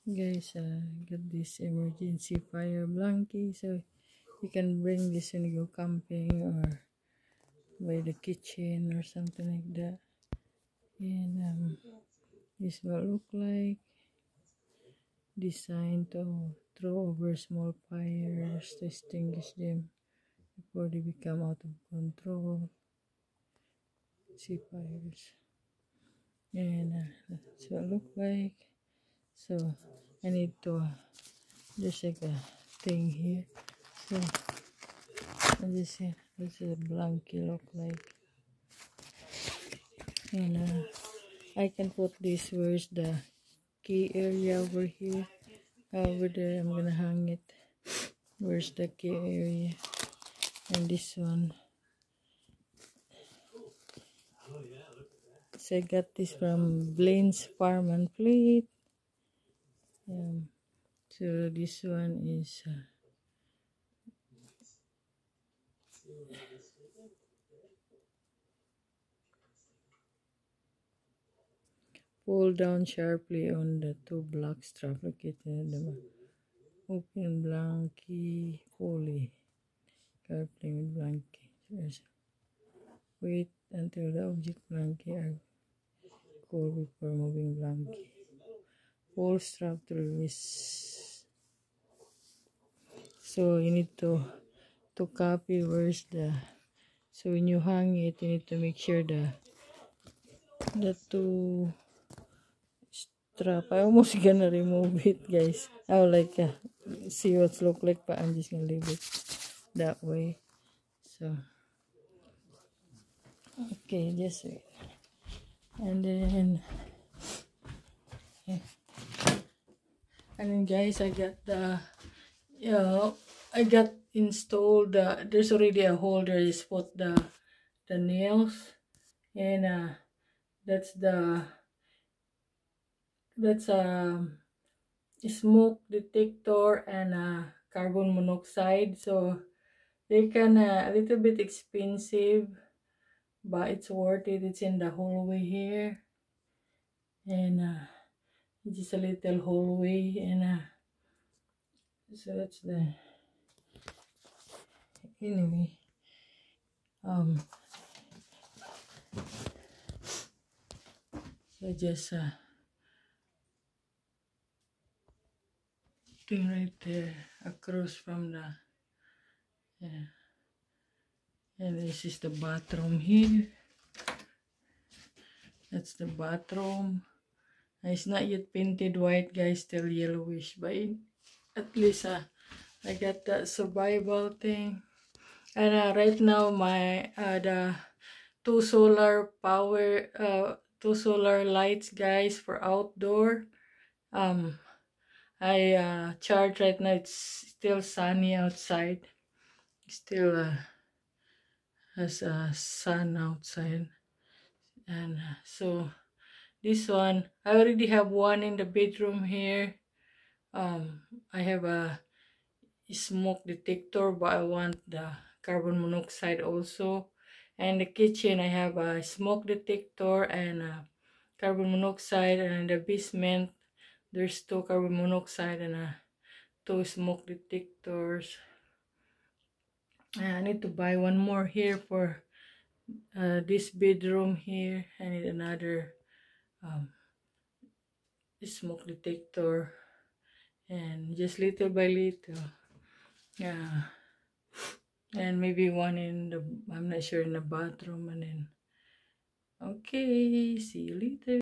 Guys, got this emergency fire blanket, so you can bring this when you go camping or by the kitchen or something like that. And this will look like designed to throw over small fires to extinguish them before they become out of control. See fires, and that's what it look like. So I need to just like a thing here. So I just see this is a blanket look like, and I can put this where's the key area over here. Over there, I'm gonna hang it. Where's the key area? And this one. So I got this from Blaine's Farm and Fleet. So this one is pull down sharply on the two black straps located at the open blankie pulley. Carefully with blankie. Wait until the object blankie are cool before moving blankie. Pull strap to release. So you need to copy where's the, so when you hang it, you need to make sure the two strap. I almost gonna remove it, guys. I would like see what's look like, but I'm just gonna leave it that way. So okay, just wait. And then guys, I got the I got installed there's already a holder. Just put the nails, and that's a smoke detector and carbon monoxide. So they can a little bit expensive, but it's worth it. It's in the hallway here, and it's just a little hallway, and so that's the, anyway, so just thing right there across from the, and this is the bathroom here. That's the bathroom. It's not yet painted white, guys, still yellowish, but at least I got that survival thing. And right now my the two solar lights, guys, for outdoor. I charge right now. It's still sunny outside. Still has sun outside, and so this one, I already have one in the bedroom here. I have a smoke detector, but I want the carbon monoxide also. And the kitchen, I have a smoke detector and carbon monoxide, and in the basement there's two carbon monoxide and two smoke detectors. And I need to buy one more here for this bedroom here. I need another smoke detector, and just little by little, and maybe one in the, I'm not sure, in the bathroom. And then okay, see you later.